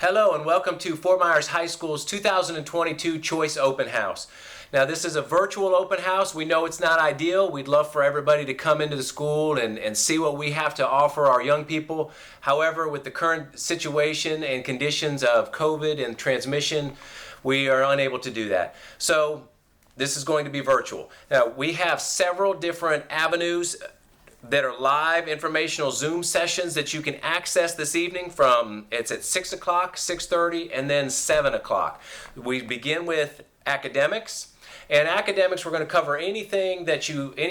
Hello and welcome to Fort Myers High School's 2022 Choice Open House. Now this is a virtual open house. We know it's not ideal. We'd love for everybody to come into the school and see what we have to offer our young people. However, with the current situation and conditions of COVID and transmission, we are unable to do that. So this is going to be virtual. Now we have several different avenues that are live informational Zoom sessions that you can access this evening it's at 6 o'clock, 6:30, and then 7 o'clock. We begin with academics. And academics, we're going to cover any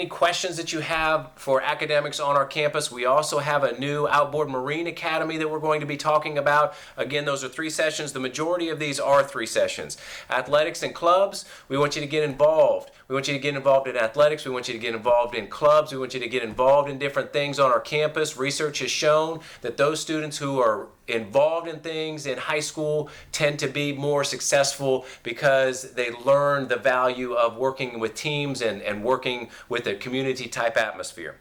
questions that you have for academics on our campus. We also have a new outboard marine academy that we're going to be talking about. Again, those are 3 sessions. The majority of these are 3 sessions. Athletics and clubs, we want you to get involved. We want you to get involved in athletics. We want you to get involved in clubs. We want you to get involved in different things on our campus. Research has shown that those students who are involved in things in high school tend to be more successful because they learn the value of working with teams and working with a community type atmosphere.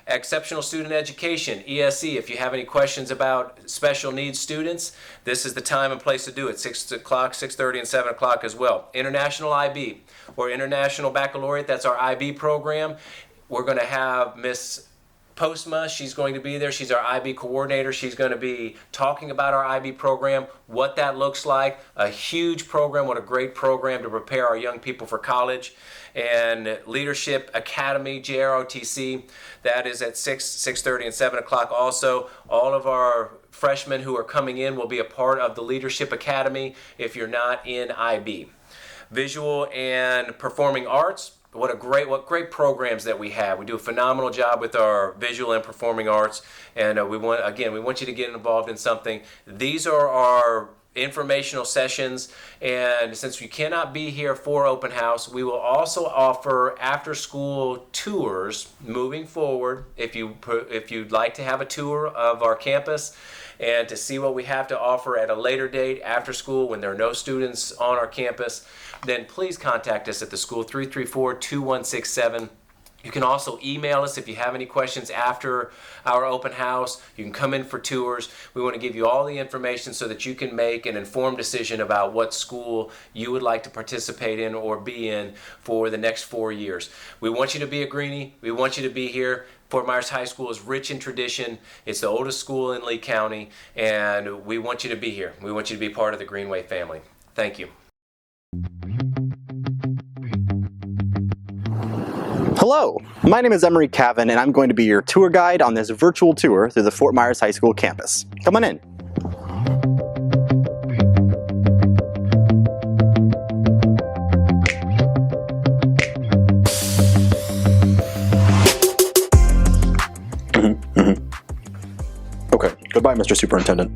Exceptional student education, ESE. If you have any questions about special needs students, this is the time and place to do it. 6 o'clock, 6:30, and 7 o'clock as well. International IB or International Baccalaureate, that's our IB program. We're going to have Miss Postma, she's going to be there. She's our IB coordinator. She's going to be talking about our IB program, what that looks like. A huge program, what a great program to prepare our young people for college. And Leadership Academy, JROTC, that is at 6, 6:30, and 7 o'clock also. All of our freshmen who are coming in will be a part of the Leadership Academy if you're not in IB. Visual and Performing Arts. What great programs that we have. We do a phenomenal job with our visual and performing arts, and we want you to get involved in something. These are our informational sessions, and since you cannot be here for open house, we will also offer after school tours moving forward. If you'd like to have a tour of our campus and to see what we have to offer at a later date after school when there are no students on our campus, then please contact us at the school, 334-2167. You can also email us if you have any questions after our open house. You can come in for tours. We want to give you all the information so that you can make an informed decision about what school you would like to participate in or be in for the next 4 years. We want you to be a Greenie. We want you to be here. Fort Myers High School is rich in tradition. It's the oldest school in Lee County, and we want you to be here. We want you to be part of the Greenway family. Thank you. Hello, my name is Emery Cavan, and I'm going to be your tour guide on this virtual tour through the Fort Myers High School campus. Come on in. Okay, goodbye, Mr. Superintendent.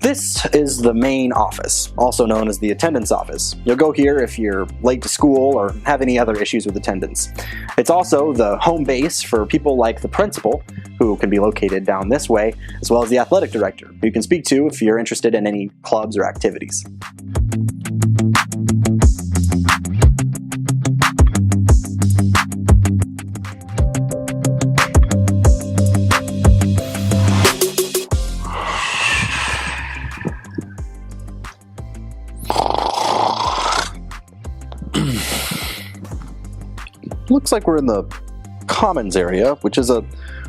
This is the main office, also known as the attendance office. You'll go here if you're late to school or have any other issues with attendance. It's also the home base for people like the principal, who can be located down this way, as well as the athletic director, who you can speak to if you're interested in any clubs or activities. Looks like we're in the commons area, which is a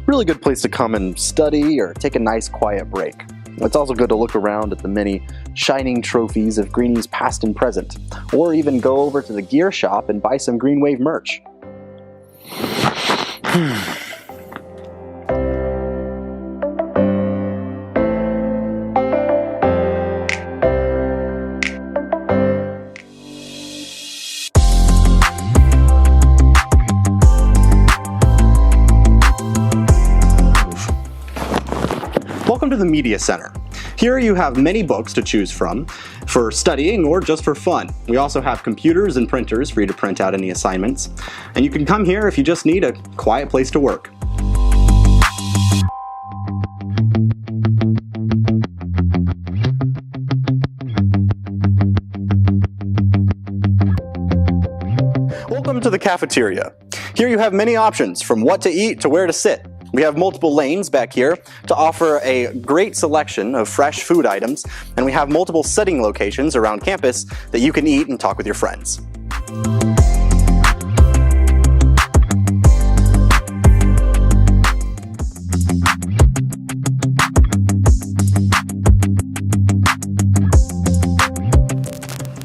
really good place to come and study or take a nice quiet break. It's also good to look around at the many shining trophies of Greenies past and present, or even go over to the gear shop and buy some Green Wave merch. Welcome to the Media Center. Here you have many books to choose from for studying or just for fun. We also have computers and printers for you to print out any assignments. And you can come here if you just need a quiet place to work. Welcome to the cafeteria. Here you have many options from what to eat to where to sit. We have multiple lanes back here to offer a great selection of fresh food items, and we have multiple sitting locations around campus that you can eat and talk with your friends.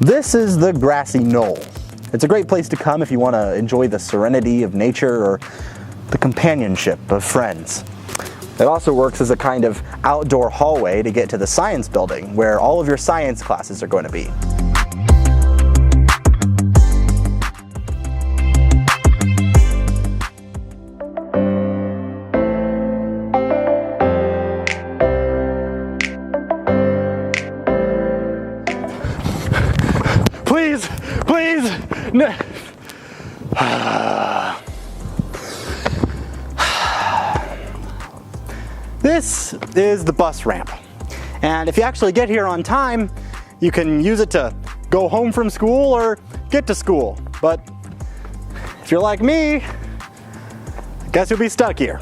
This is the grassy knoll. It's a great place to come if you want to enjoy the serenity of nature or the companionship of friends. It also works as a kind of outdoor hallway to get to the science building, where all of your science classes are going to be. Please, please, no. This is the bus ramp, and if you actually get here on time, you can use it to go home from school or get to school. But if you're like me, I guess you'll be stuck here.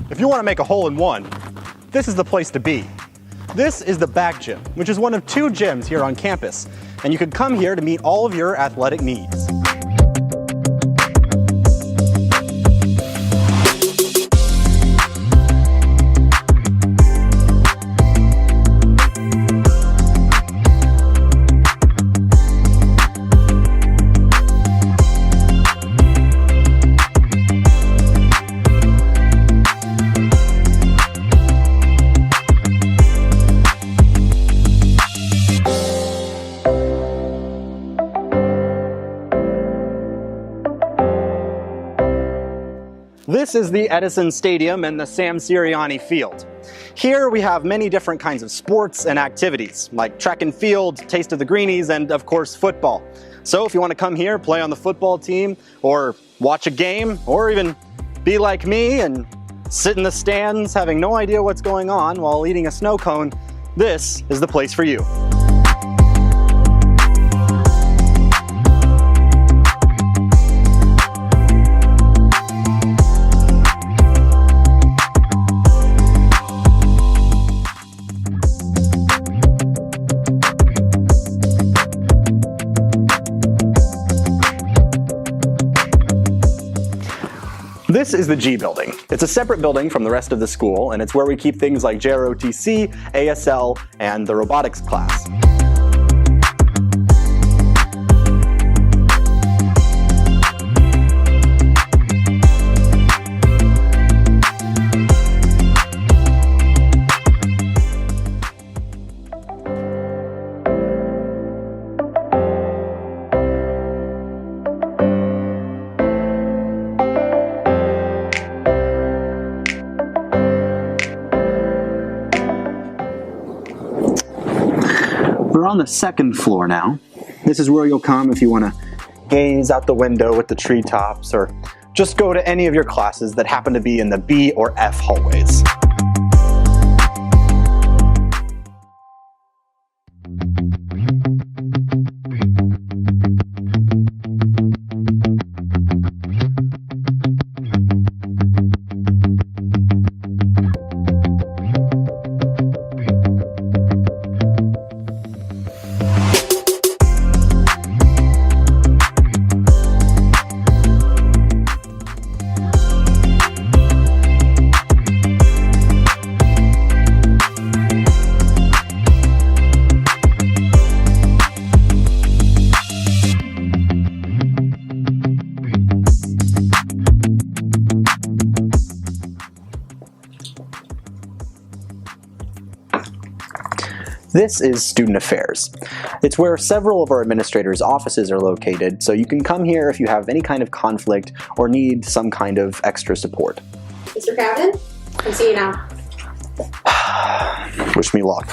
If you want to make a hole-in-one, this is the place to be. This is the back gym, which is one of 2 gyms here on campus, and you can come here to meet all of your athletic needs. This is the Edison Stadium and the Sam Sirianni Field. Here we have many different kinds of sports and activities, like track and field, Taste of the Greenies, and of course football. So if you want to come here, play on the football team, or watch a game, or even be like me and sit in the stands having no idea what's going on while eating a snow cone, this is the place for you. This is the G building. It's a separate building from the rest of the school, and it's where we keep things like JROTC, ASL, and the robotics class. We're on the 2nd floor now. This is where you'll come if you want to gaze out the window at the treetops, or just go to any of your classes that happen to be in the B or F hallways. This is Student Affairs. It's where several of our administrators' offices are located, so you can come here if you have any kind of conflict or need some kind of extra support. Mr. Cabin, I see you now. Wish me luck.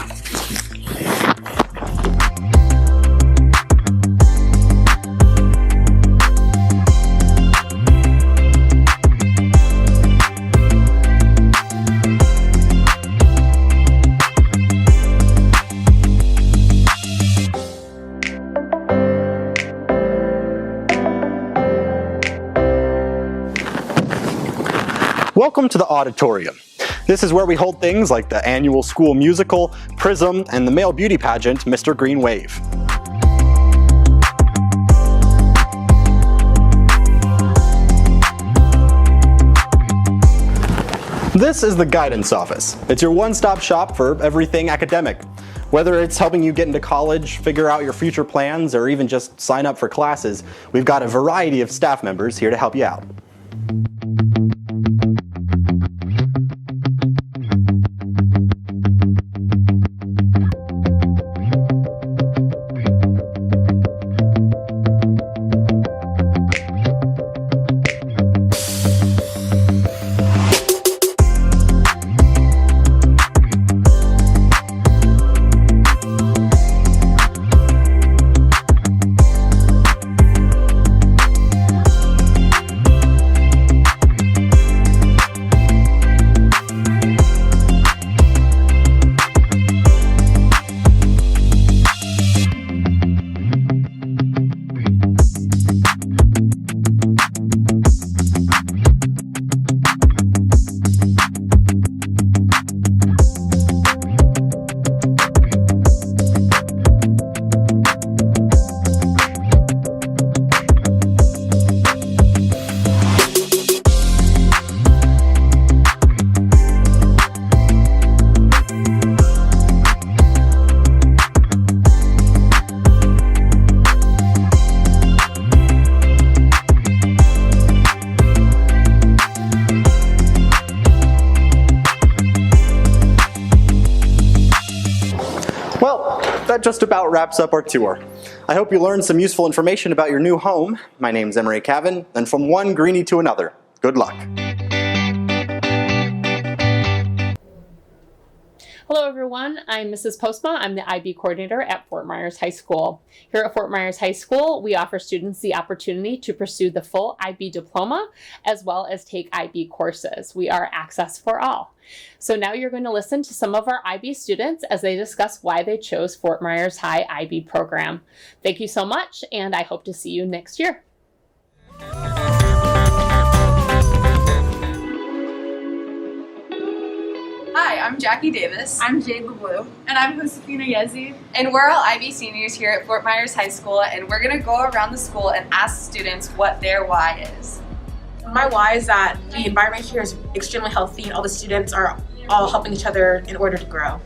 Welcome to the auditorium. This is where we hold things like the annual school musical, Prism, and the male beauty pageant, Mr. Green Wave. This is the guidance office. It's your one-stop shop for everything academic. Whether it's helping you get into college, figure out your future plans, or even just sign up for classes, we've got a variety of staff members here to help you out. Well, that just about wraps up our tour. I hope you learned some useful information about your new home. My name's Emery Cavan, and from one greenie to another, good luck. Hello everyone, I'm Mrs. Postma. I'm the IB coordinator at Fort Myers High School. Here at Fort Myers High School, we offer students the opportunity to pursue the full IB diploma as well as take IB courses. We are Access for All. So now you're going to listen to some of our IB students as they discuss why they chose Fort Myers High IB program. Thank you so much, and I hope to see you next year. Hi, I'm Jackie Davis. I'm Jade LeBlue. And I'm Josefina Yezi. And we're all IB seniors here at Fort Myers High School, and we're going to go around the school and ask students what their why is. My why is that the environment here is extremely healthy and all the students are all helping each other in order to grow.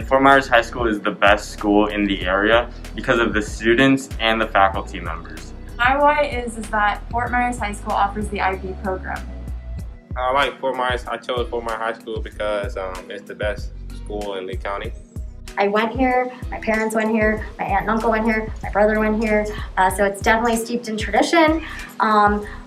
Fort Myers High School is the best school in the area because of the students and the faculty members. My why is that Fort Myers High School offers the IB program. I like Fort Myers. I chose Fort Myers High School because it's the best school in Lee County. I went here, my parents went here, my aunt and uncle went here, my brother went here, so it's definitely steeped in tradition.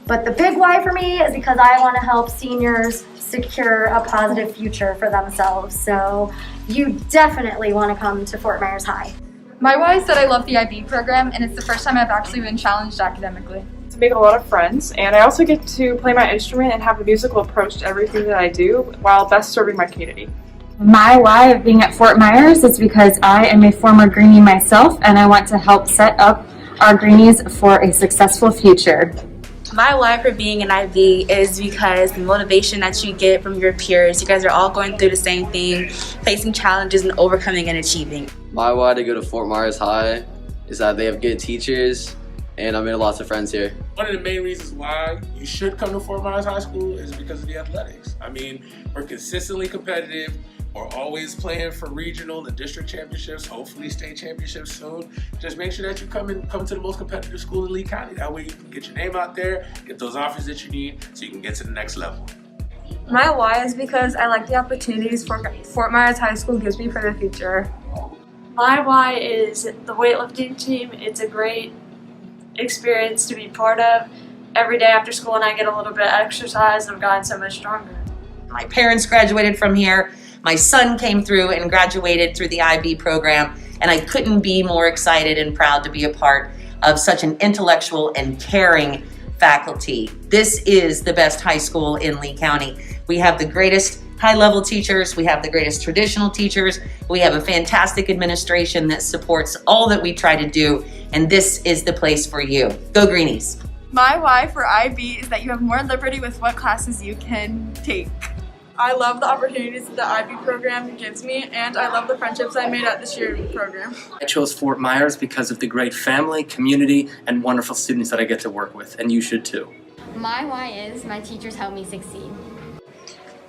But the big why for me is because I want to help seniors secure a positive future for themselves. So you definitely want to come to Fort Myers High. My why is that I love the IB program, and it's the first time I've actually been challenged academically. To make a lot of friends, and I also get to play my instrument and have a musical approach to everything that I do while best serving my community. My why of being at Fort Myers is because I am a former Greenie myself, and I want to help set up our Greenies for a successful future. My why for being an IB is because the motivation that you get from your peers, you guys are all going through the same thing, facing challenges and overcoming and achieving. My why to go to Fort Myers High is that they have good teachers and I made lots of friends here. One of the main reasons why you should come to Fort Myers High School is because of the athletics. I mean, we're consistently competitive. We're always playing for regional and district championships, hopefully state championships soon. Just make sure that you come to the most competitive school in Lee County. That way you can get your name out there, get those offers that you need so you can get to the next level. My why is because I like the opportunities Fort Myers High School gives me for the future. My why is the weightlifting team. It's a great experience to be part of. Every day after school and I get a little bit of exercise and I've gotten so much stronger. My parents graduated from here, My son came through and graduated through the IB program, and I couldn't be more excited and proud to be a part of such an intellectual and caring faculty. This is the best high school in Lee County. We have the greatest high-level teachers, we have the greatest traditional teachers, we have a fantastic administration that supports all that we try to do, and this is the place for you. Go Greenies! My why for IB is that you have more liberty with what classes you can take. I love the opportunities that the IB program gives me, and I love the friendships I made at this year program. I chose Fort Myers because of the great family, community, and wonderful students that I get to work with, and you should too. My why is my teachers help me succeed.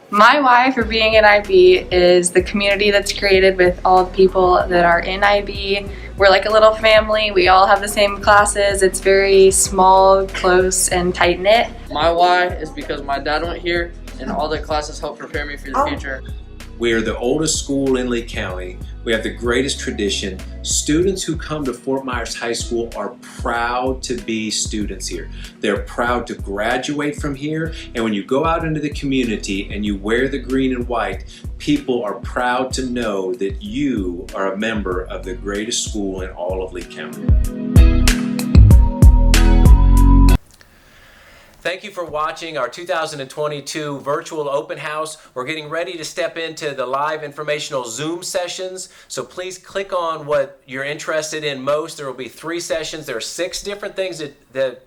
My why for being in IB is the community that's created with all the people that are in IB. We're like a little family. We all have the same classes. It's very small, close, and tight-knit. My why is because my dad went here and all the classes help prepare me for the future. We are the oldest school in Lee County. We have the greatest tradition. Students who come to Fort Myers High School are proud to be students here. They're proud to graduate from here, and when you go out into the community and you wear the green and white, people are proud to know that you are a member of the greatest school in all of Lee County. Thank you for watching our 2022 virtual open house. We're getting ready to step into the live informational Zoom sessions, so please click on what you're interested in most. There will be 3 sessions. There are 6 different things that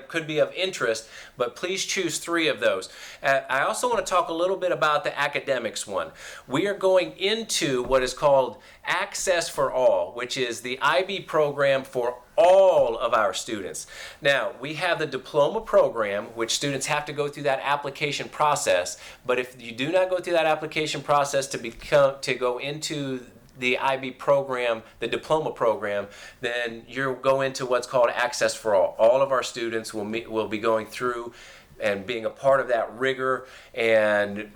could be of interest, but please choose 3 of those. I also want to talk a little bit about the academics one. We are going into what is called Access for All, which is the IB program for all of our students. Now, we have the diploma program, which students have to go through that application process, but if you do not go through that application process to go into the IB program, the diploma program, then you'll go into what's called Access for All. All of our students will be going through and being a part of that rigor and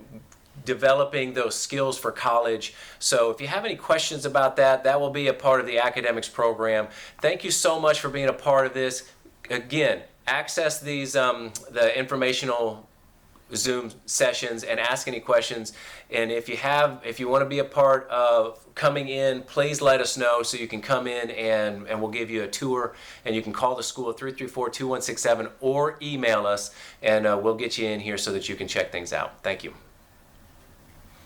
developing those skills for college. So if you have any questions about that, that will be a part of the academics program. Thank you so much for being a part of this. Again, access these the informational Zoom sessions and ask any questions. And if you want to be a part of coming in, please let us know so you can come in and we'll give you a tour. And you can call the school at 334-2167 or email us, and we'll get you in here so that you can check things out. Thank you.